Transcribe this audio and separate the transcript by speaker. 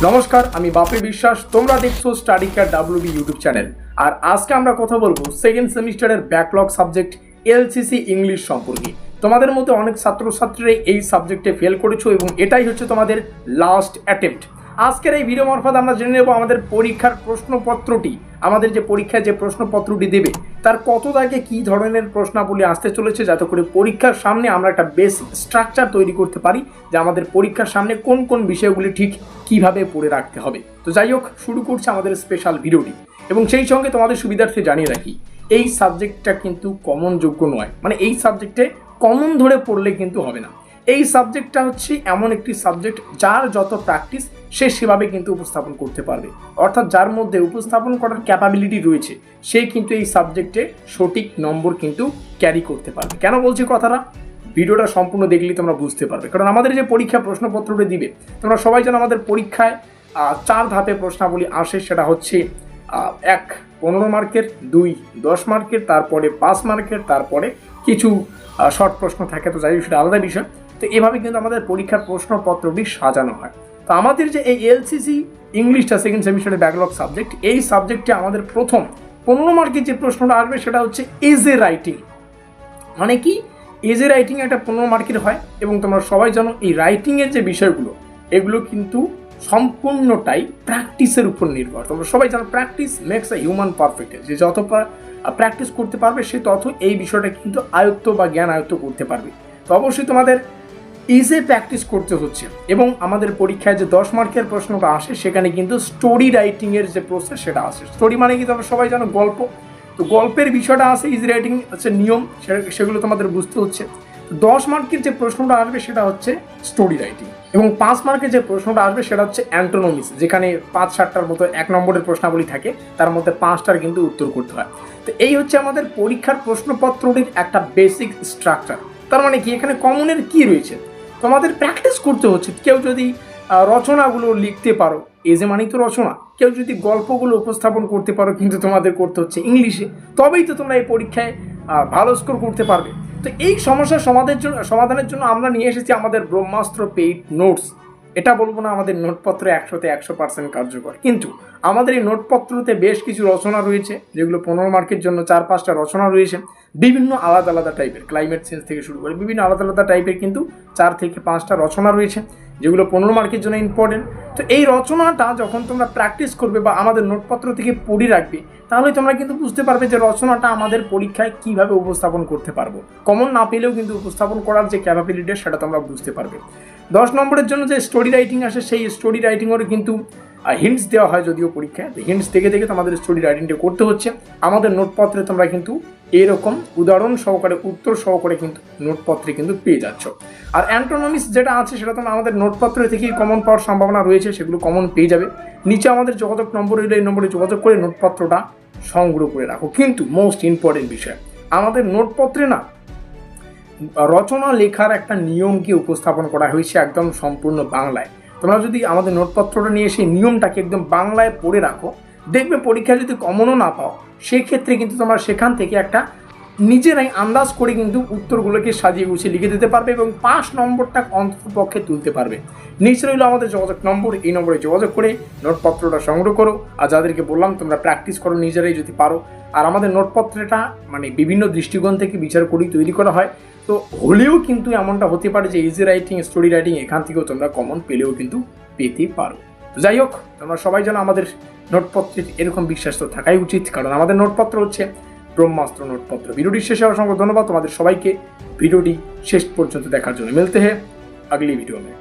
Speaker 1: নমস্কার, আমি বাপি বিশ্বাস। তোমরা দেখছো study care WB YouTube channel. আর আজকে আমরা কথা বলবো সেকেন্ড সেমিস্টারের ব্যাকলগ সাবজেক্ট LCC ইংলিশ সম্পর্কে। তোমাদের মধ্যে অনেক ছাত্রছাত্রীরা এই সাবজেক্টে ফেল করেছো এবং এটাই হচ্ছে তোমাদের লাস্ট অ্যাটেম্প্ট। আজকের এই ভিডিও মারফত আমরা জেনে নেব আমাদের পরীক্ষার প্রশ্নপত্রটি, আমাদের যে পরীক্ষায় যে প্রশ্নপত্রটি দেবে তার কত দাগে কী ধরনের প্রশ্নাবলী আসতে চলেছে, যাতে করে পরীক্ষার সামনে আমরা একটা বেসিক স্ট্রাকচার তৈরি করতে পারি যে আমাদের পরীক্ষার সামনে কোন কোন বিষয়গুলি ঠিক কিভাবে পড়ে রাখতে হবে। তো যাই হোক, শুরু করছে আমাদের স্পেশাল ভিডিওটি এবং সেই সঙ্গে তোমাদের সুবিধার্থে জানিয়ে রাখি এই সাবজেক্টটা কিন্তু কমন যোগ্য নয়, মানে এই সাবজেক্টে কমন ধরে পড়লে কিন্তু হবে না। এই সাবজেক্টটা হচ্ছে এমন একটি সাবজেক্ট যার যত প্র্যাকটিস সে সেভাবে কিন্তু উপস্থাপন করতে পারবে, অর্থাৎ যার মধ্যে উপস্থাপন করার ক্যাপাবিলিটি রয়েছে সে কিন্তু এই সাবজেক্টে সঠিক নম্বর কিন্তু ক্যারি করতে পারবে। কেন বলছি কথাটা, ভিডিওটা সম্পূর্ণ দেখলেই তোমরা বুঝতে পারবে। কারণ আমাদের যে পরীক্ষা প্রশ্নপত্রটা দিবে, তোমরা সবাই জানো আমাদের পরীক্ষায় 4 ধাপে প্রশ্নাবলী আসে। সেটা হচ্ছে 1 15 মার্কের, 2 10 মার্কের, তারপরে 5 মার্কের, তারপরে কিছু শর্ট প্রশ্ন থাকে। তো যাই হোক, সেটা আলাদা বিষয়। তো এভাবে কিন্তু আমাদের পরীক্ষার প্রশ্নপত্রটি সাজানো হয়। তো আমাদের যে এই LCC ইংলিশটা সেকেন্ড সেমিস্টারের ব্যাকলগ সাবজেক্ট, এই সাবজেক্টে আমাদের প্রথম 15 মার্কের যে প্রশ্নটা আসবে সেটা হচ্ছে এজে রাইটিং। মানে কি, এজে রাইটিং একটা 15 মার্কের হয় এবং তোমরা সবাই জানো এই রাইটিংয়ের যে বিষয়গুলো এগুলো কিন্তু সম্পূর্ণটাই প্র্যাকটিসের উপর নির্ভর। তোমরা সবাই জানো practice makes a human perfect. যে যত প্র্যাকটিস করতে পারবে সে তত এই বিষয়টা কিন্তু আয়ত্ত বা জ্ঞান আয়ত্ত করতে পারবে। তো অবশ্যই তোমাদের ইজে প্র্যাকটিস করতে হচ্ছে। এবং আমাদের পরীক্ষায় যে 10 মার্কের প্রশ্নটা আসে সেখানে কিন্তু স্টোরি রাইটিংয়ের যে প্রসেস সেটা আসে। স্টোরি মানে কি তোমরা সবাই জানো গল্প। তো গল্পের বিষয়টা আসে, ইজি রাইটিং হচ্ছে নিয়ম, সেগুলো তোমাদের বুঝতে হচ্ছে। 10 মার্কের যে প্রশ্নটা আসবে সেটা হচ্ছে স্টোরি রাইটিং এবং 5 মার্কের যে প্রশ্নটা আসবে সেটা হচ্ছে অ্যান্টোনমিস, যেখানে 5-7টার মতো 1 নম্বরের প্রশ্নাবলী থাকে, তার মধ্যে 5টার কিন্তু উত্তর করতে হয়। তো এই হচ্ছে আমাদের পরীক্ষার প্রশ্নপত্রটির একটা বেসিক স্ট্রাকচার। তার মানে কি, এখানে কমনের কি রয়েছে, তোমাদের প্র্যাকটিস করতে হচ্ছে। কেউ যদি রচনাগুলো লিখতে পারো, এজে মানেই তো রচনা, কেউ যদি গল্পগুলো উপস্থাপন করতে পারো, কিন্তু তোমাদের করতে হচ্ছে ইংলিশে, তবেই তো তোমরা এই পরীক্ষায় ভালো স্কোর করতে পারবে। তো এই সমস্যার সমাধানের জন্য আমরা নিয়ে এসেছি আমাদের ব্রহ্মাস্ত্র পেইড নোটস। এটা বলবো না আমাদের নোটপত্র 100তে 100% কার্যকর, কিন্তু আমাদের এই নোটপত্রতে বেশ কিছু রচনা রয়েছে যেগুলো 15 মার্কের জন্য 4-5টা রচনা রয়েছে। বিভিন্ন আলাদা আলাদা টাইপের, ক্লাইমেট চেঞ্জ থেকে শুরু করে বিভিন্ন আলাদা আলাদা টাইপের কিন্তু 4 থেকে 5টা রচনা রয়েছে যেগুলো 15 মার্কের জন্য ইম্পর্টেন্ট। তো এই রচনাটা যখন তোমরা প্র্যাকটিস করবে বা আমাদের নোটপত্র থেকে পড়ে রাখবে, তাহলে তোমরা কিন্তু বুঝতে পারবে যে রচনাটা আমাদের পরীক্ষায় কিভাবে উপস্থাপন করতে পারবো। কমন না পেলেও কিন্তু উপস্থাপন করার যে ক্যাপাবিলিটি সেটা তোমরা বুঝতে পারবে। 10 নম্বরের জন্য যে স্টোরি রাইটিং আসে, সেই স্টোরি রাইটিংয়েরও কিন্তু হিন্টস দেওয়া হয় যদিও পরীক্ষায়। হিন্টস দেখে দেখে তোমাদের স্টোরি রাইটিংটা করতে হচ্ছে। আমাদের নোটপত্রে তোমরা কিন্তু এরকম উদাহরণ সহকারে, উত্তর সহকারে কিন্তু নোটপত্রে কিন্তু পেয়ে যাচ্ছ। আর অ্যান্টোনমিস যেটা আছে সেটা তোমরা আমাদের নোটপত্র থেকেই কমন পাওয়ার সম্ভাবনা রয়েছে, সেগুলো কমন পেয়ে যাবে। নিচে আমাদের যোগাযোগ নম্বর রইলে এই নম্বরে যোগাযোগ করে নোটপত্রটা সংগ্রহ করে রাখো। কিন্তু মোস্ট ইম্পর্টেন্ট বিষয়, আমাদের নোটপত্রে না রচনা লেখার একটা নিয়মকে উপস্থাপন করা হয়েছে একদম সম্পূর্ণ বাংলায়। তোমরা যদি আমাদের নোটপত্রটা নিয়ে সেই নিয়মটাকে একদম বাংলায় পড়ে রাখো, দেখবে পরীক্ষায় যদি কমনও না পাও, সেক্ষেত্রে কিন্তু তোমরা সেখান থেকে একটা নিজেরাই আন্দাজ করে কিন্তু উত্তরগুলোকে সাজিয়ে গুছিয়ে লিখে দিতে পারবে এবং 5 নম্বরটা অন্ততপক্ষে তুলতে পারবে। নিচে রইল আমাদের যোগাযোগ নম্বর, এই নম্বরে যোগাযোগ করে নোটপত্রটা সংগ্রহ করো। আর যাদেরকে বললাম তোমরা প্র্যাকটিস করো নিজেরাই যদি পারো। আর আমাদের নোটপত্রটা মানে বিভিন্ন দৃষ্টিকোণ থেকে বিচার করেই তৈরি করা হয়। তো হলেও কিন্তু এমনটা হতে পারে যে ইজি রাইটিং, স্টোরি রাইটিং এখান থেকেও তোমরা কমন পেলেও কিন্তু পেতে পারো। তো যাই হোক, তোমরা সবাই যেন আমাদের নোটপত্রের এরকম বিশ্বাস তো থাকাই উচিত, কারণ আমাদের নোটপত্র হচ্ছে ব্রহ্মাস্ত্র নোটপত্র। ভিডিওটি শেষে অসংখ্য ধন্যবাদ তোমাদের সবাইকে ভিডিওটি শেষ পর্যন্ত দেখার জন্য। মিলতে हैं अगली वीडियो में।